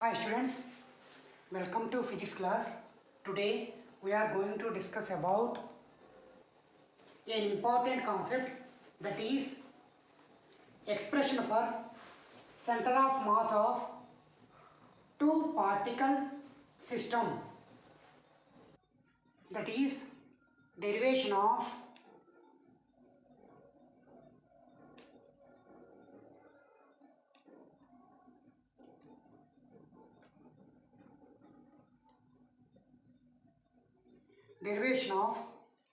Hi students, welcome to physics class. Today we are going to discuss about an important concept, that is expression for center of mass of two particle system, that is derivation of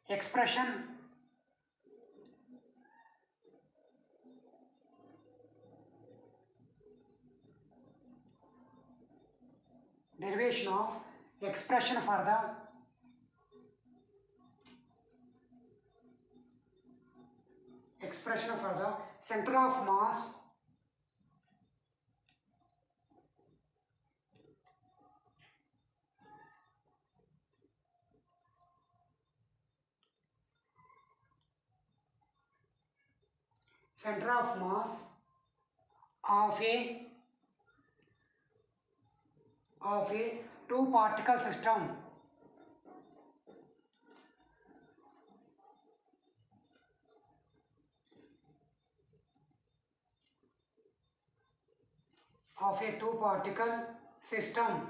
expression expression for the center of mass of a two particle system,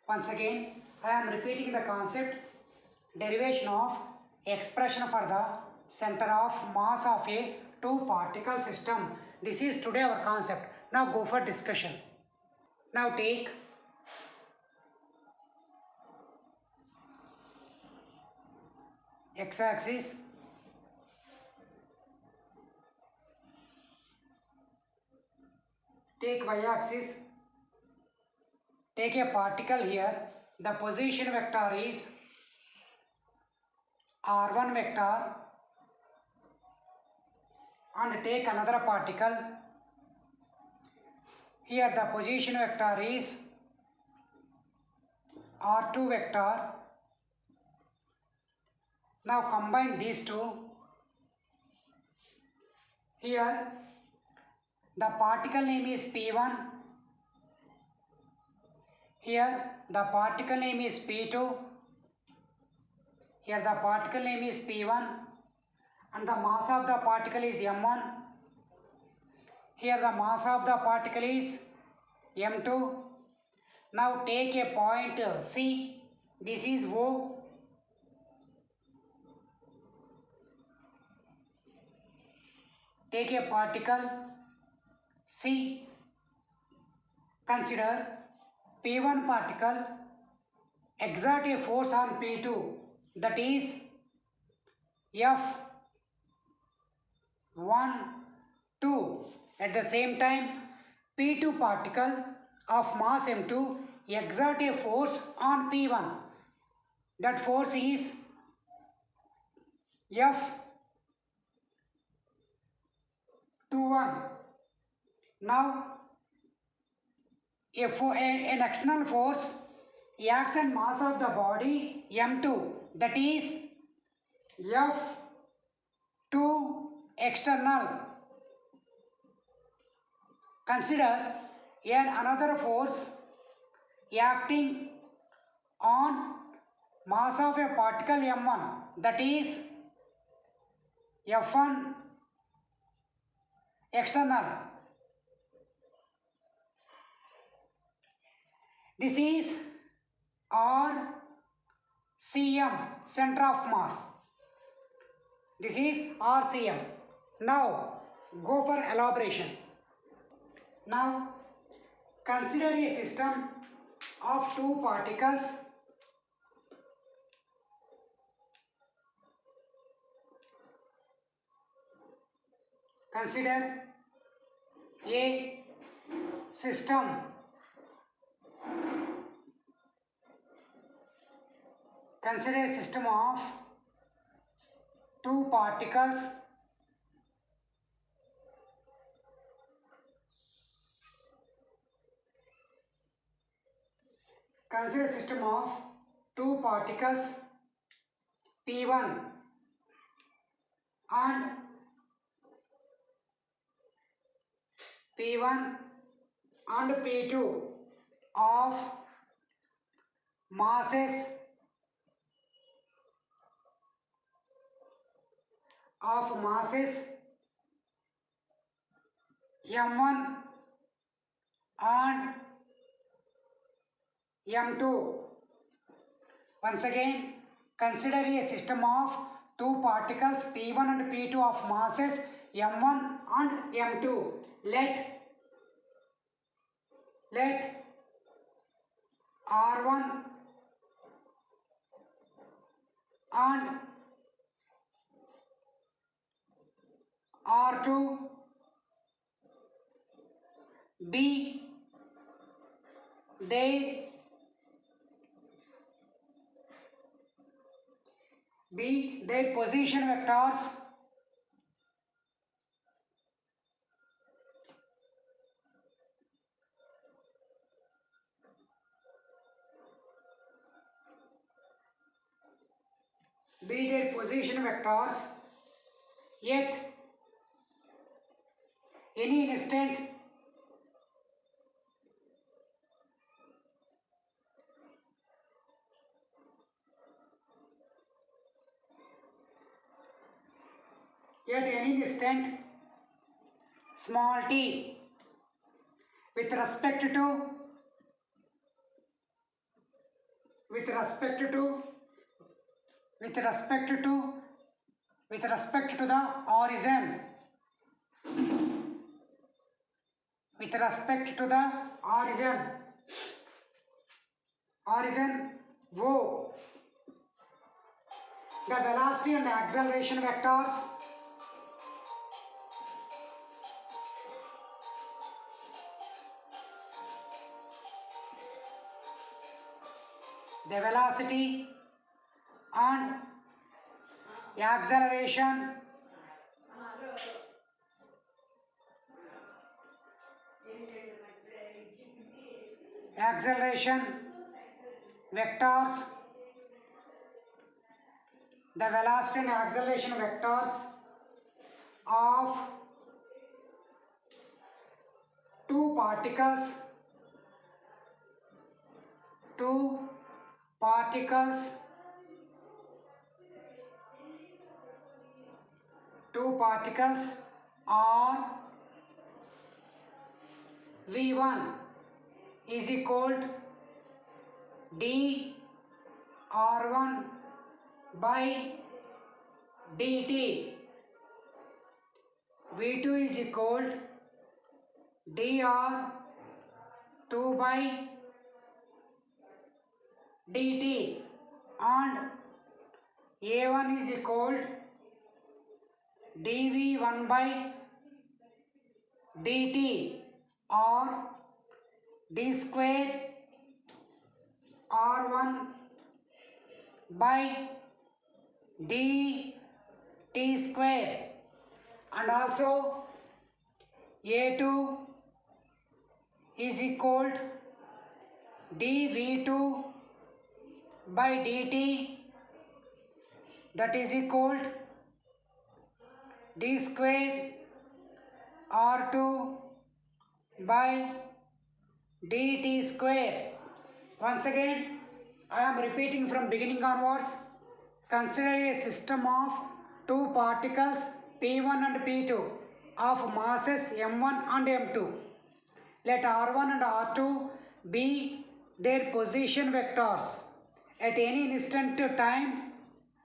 Once again, I am repeating the concept. Derivation of expression for the center of mass of a two particle system. This is today our concept. Now go for discussion. Now take x-axis, take y-axis, take a particle here. The position vector is r1 vector, and take another particle. Here the position vector is r2 vector. Now combine these two. Here the particle name is P1. Here the particle name is P2. Here the particle name is P1 and the mass of the particle is M1. Here the mass of the particle is M2. Now take a point C. This is O. Take a particle C. Consider P1 particle exert a force on P2, that is F1, 2. At the same time, P2 particle of mass M2 exert a force on P1. That force is F21. Now, an external force acts on mass of the body M2, that is F2 external. Consider another force acting on mass of a particle M1, that is F1 external. This is RCM, center of mass. This is RCM. Now go for elaboration. Now consider a system of two particles. Consider a system of two particles consider a system of two particles P1 and P2 of masses M1 and M2. Once again, consider a system of two particles P1 and P2 of masses M1 and M2. Let R1 and R2 be their position vectors at any instant small t with respect to the origin, O. The velocity and the acceleration vectors the velocity and acceleration vectors, the velocity and acceleration vectors of two particles are V1 is equal to dR1 by dt, V2 is equal to dR2 by dt, and A1 is equal to dV1 by dt or d square R1 by dt square, and also A2 is equal to dV2 by dt, that is equal to d square R2 by dt square. Once again, I am repeating from beginning onwards. Consider a system of two particles P1 and P2 of masses M1 and M2. Let R1 and R2 be their position vectors at any instant time,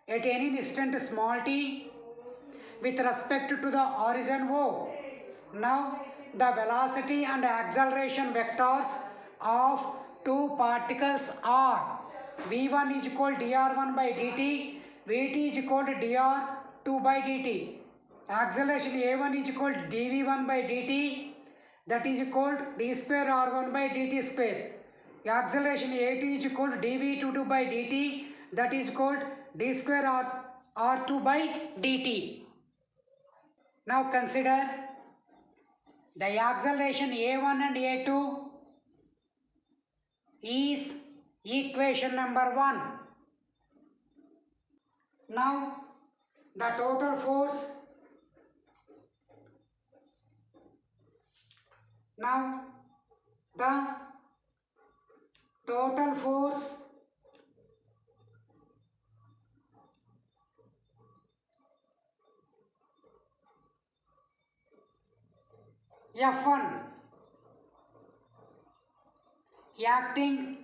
at any instant small t, with respect to the origin O. Now, the velocity and acceleration vectors of two particles are V1 is equal to dR1 by dt, Vt is equal to dR2 by dt. Acceleration A1 is equal to dV1 by dt, that is equal to d square R1 by dt square. Acceleration A2 is equal to dV2 by dt, that is equal to d square R2 by dt. Now consider the acceleration A1 and A2 is Equation number 1. Now the total force. Now the total force F1 acting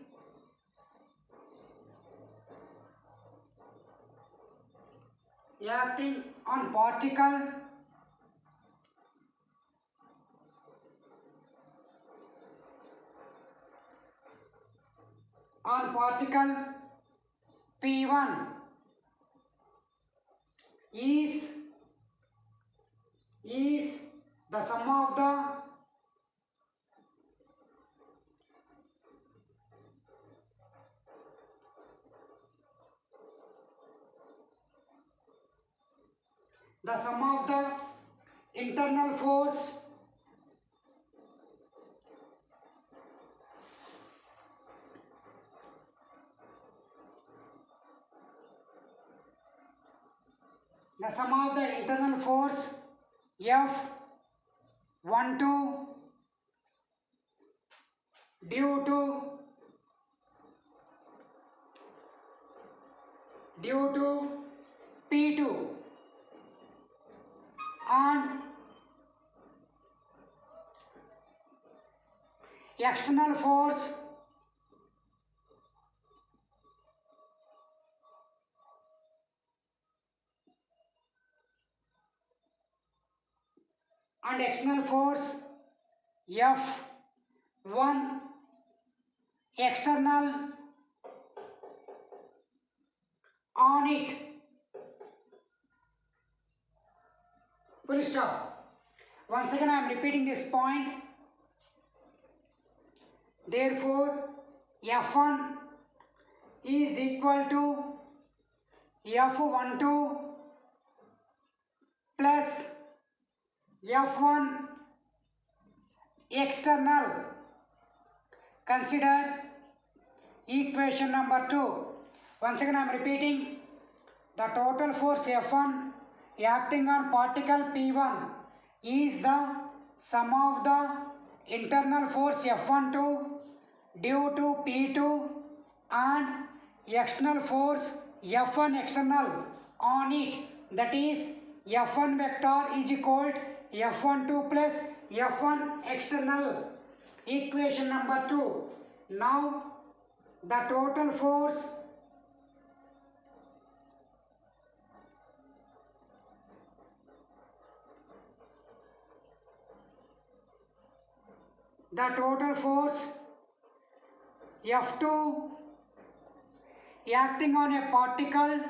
on particle P1 is the sum of the internal force F12 due to P2 and external force F1 external on it. Full stop. Once again I am repeating this point. Therefore F1 is equal to F12 plus F1 external. Consider equation number 2. Once again I am repeating. The total force F1 acting on particle P1 is the sum of the internal force F12 due to P2 and external force F1 external on it, that is F1 vector is equal to F12 plus F1 external. Equation number 2. Now the total force F2 acting on a particle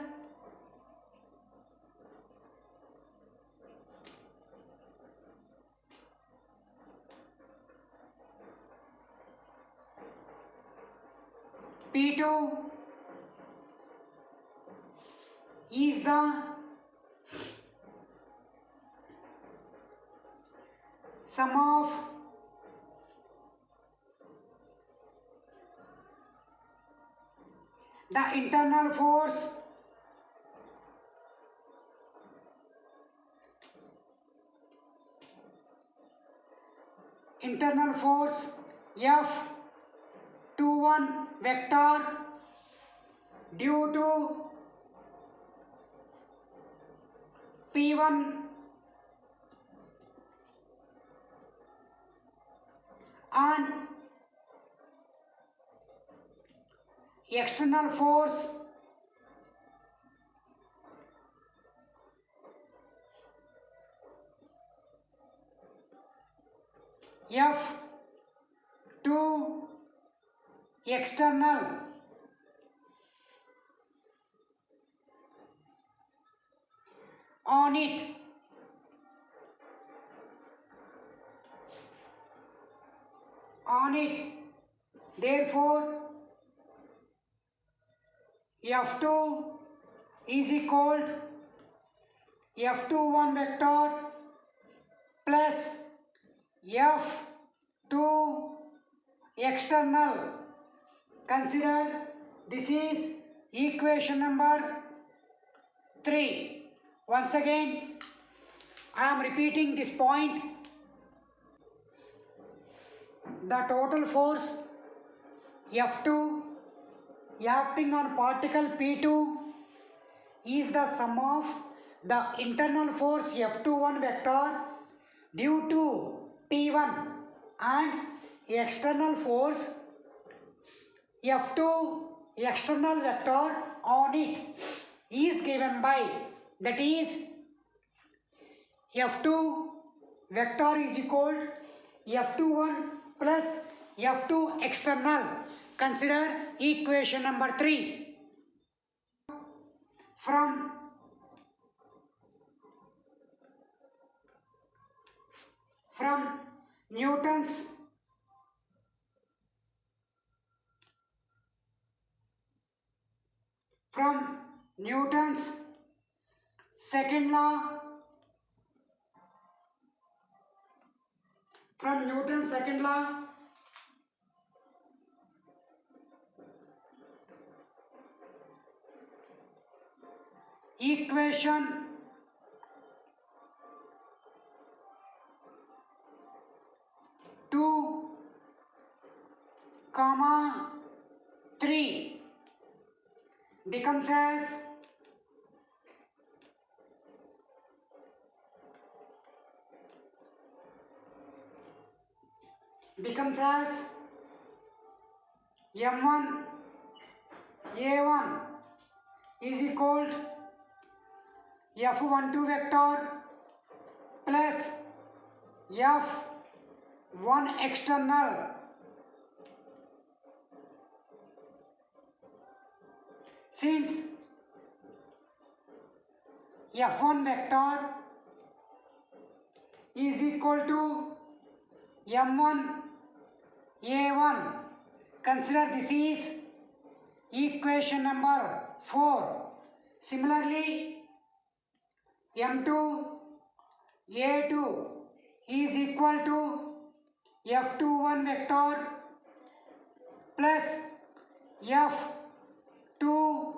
P2 is the sum of the internal force F21 vector due to P1 and external force F2 external on it. Therefore F2 is equal to F21 vector plus F2 external Consider this is equation number 3. Once again, I am repeating this point. The total force F2 acting on particle P2 is the sum of the internal force F21 vector due to P1 and external force F2 external vector on it is given by, that is F2 vector is equal F21 plus F2 external. Consider equation number 3. From Newton's second law, equation 2, 3 becomes as M1 A1 is equal F12 vector plus F1 external. Since F1 vector is equal to M1 A1, consider this is equation number 4. Similarly, M2 A2 is equal to F21 vector plus F2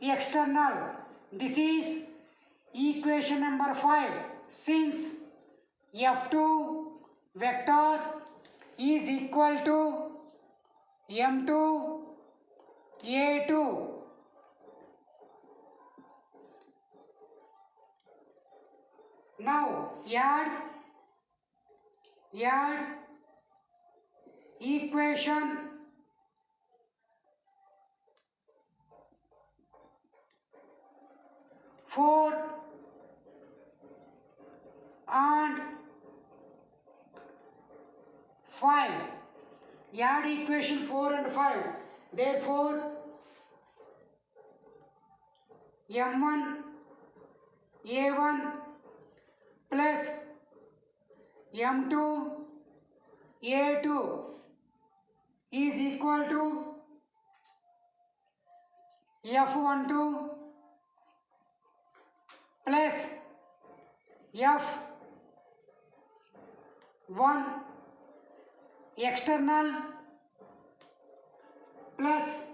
external. This is equation number 5. Since F2 vector is equal to M2 A2, now add equation 4 and 5. Add equation 4 and 5. Therefore, M1 A1 plus M2 A2 is equal to F12 plus F1 external plus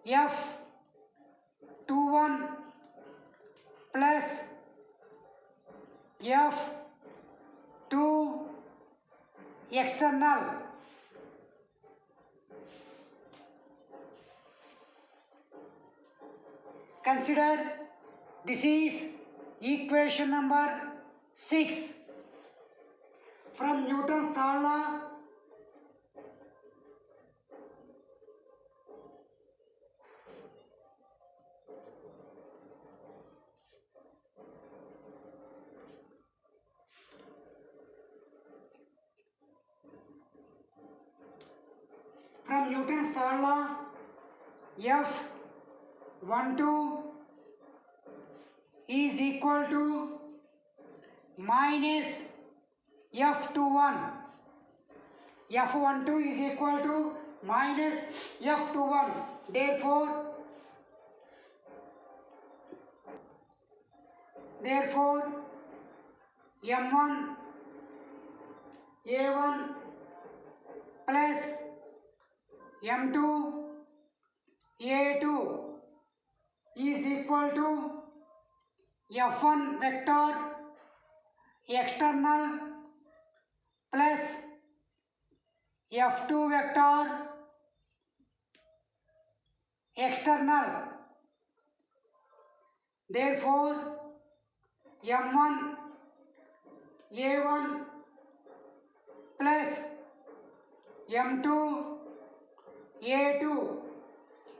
F21 plus F2 external. Consider this is equation number 6. From Newton's third law, F12 is equal to minus F21. F12 is equal to minus F21. Therefore, M1 A1 plus m2 a2 is equal to f1 vector external plus f2 vector external. Therefore m1 a1 plus m2 a2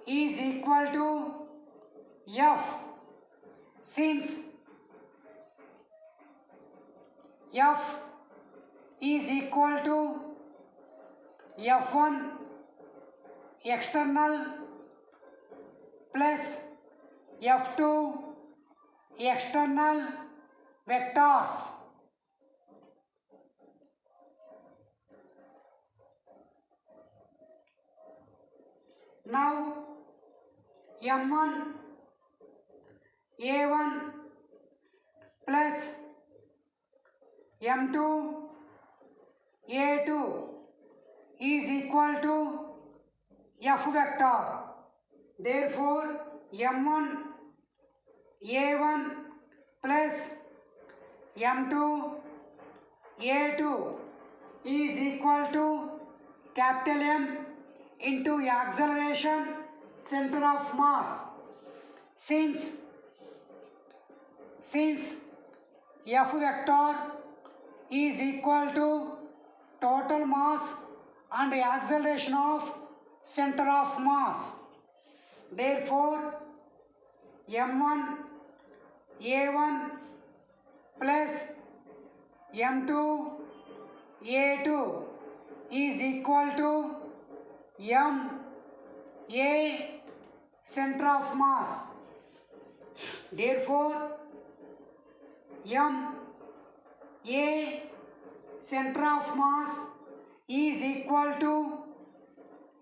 is equal to f, since f is equal to f1 external plus f2 external vectors. Now m1 a1 plus m2 a2 is equal to f vector. Therefore m1 a1 plus m2 a2 is equal to capital M into acceleration center of mass. Since f vector is equal to total mass and acceleration of center of mass, therefore m1 a1 plus m2 a2 is equal to m a center of mass. Therefore m a center of mass is equal to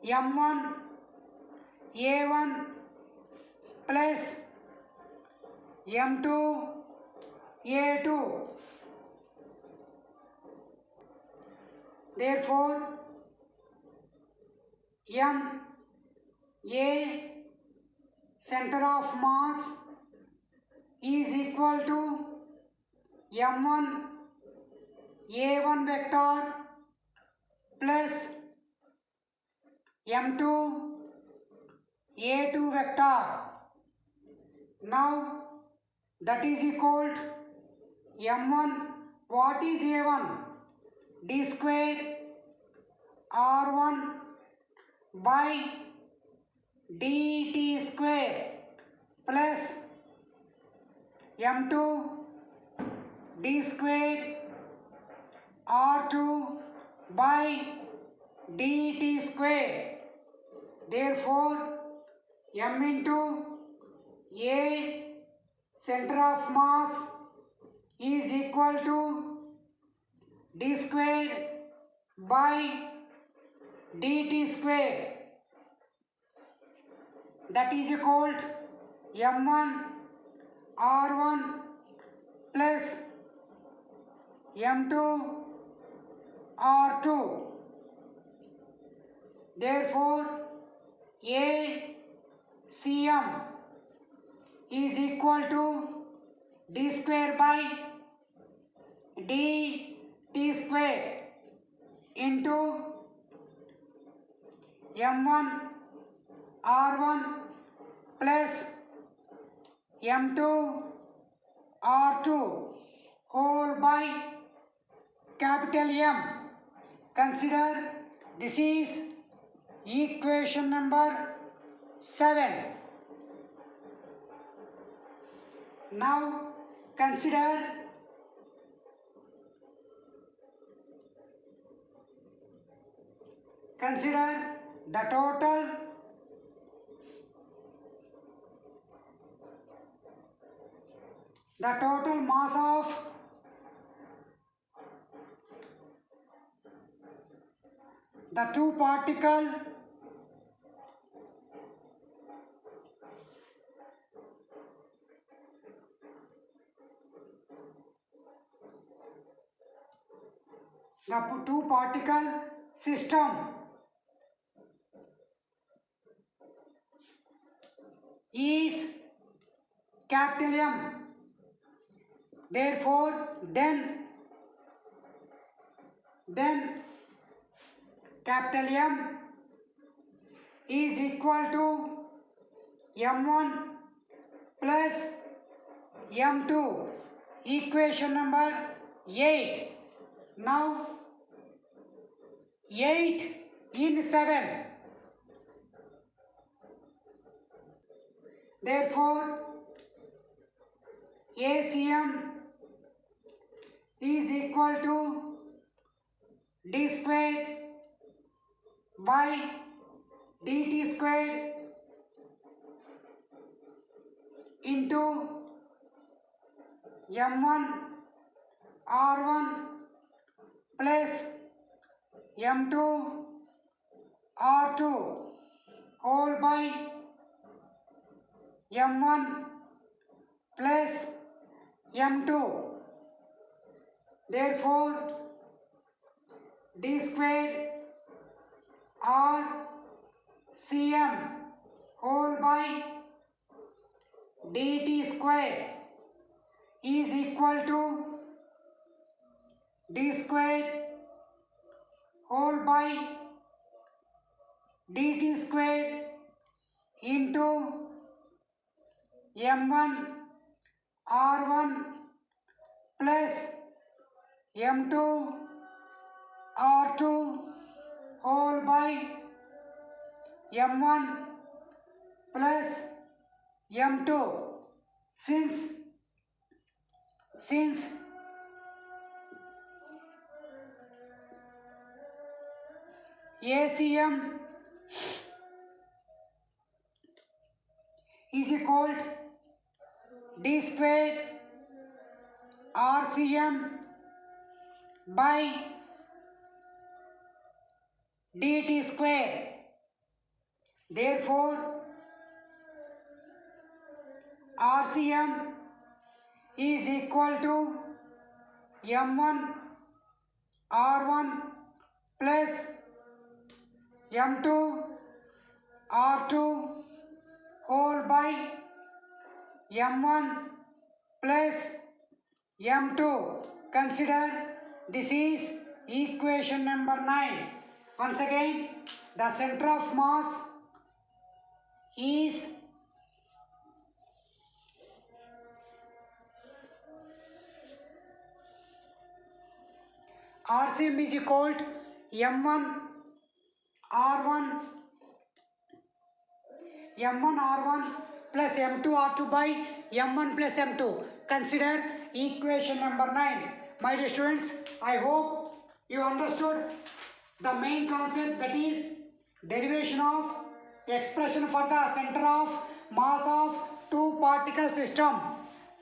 m1 a1 plus m2 a2. Therefore m a center of mass is equal to m1 a1 vector plus m2 a2 vector. Now that is equal to m1, what is a1? d square r1 by dt square plus m2 d square r2 by dt square. Therefore m into a center of mass is equal to d square by dt square, that is equal to m1 r1 plus m2 r2. Therefore a cm is equal to d square by dt square into m1 r1 plus m2 r2 whole by capital M. Consider this is equation number 7. Now consider the total mass of the two particles system. is capital M. Therefore, then capital M is equal to M1 plus M2. Equation number 8. Now 8 in 7. Therefore, ACM is equal to d square by dt square into M1 R1 plus M2 R2 whole by M1 plus M2. Therefore, d square RCM whole by dt square is equal to d square whole by dt square into M1 R1 plus M2 R2 whole by M1 plus M2. Since ACM is equal to d square RCM by dt square. Therefore, RCM is equal to M1 R1 plus M2 R2 whole by M1 plus M2. Consider this is equation number 9. Once again, the center of mass is RCM is equal to M1 R1 plus M2 R2 by M1 plus M2. Consider equation number 9. My dear students, I hope you understood the main concept, that is derivation of expression for the center of mass of two particle system.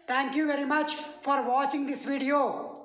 Thank you very much for watching this video.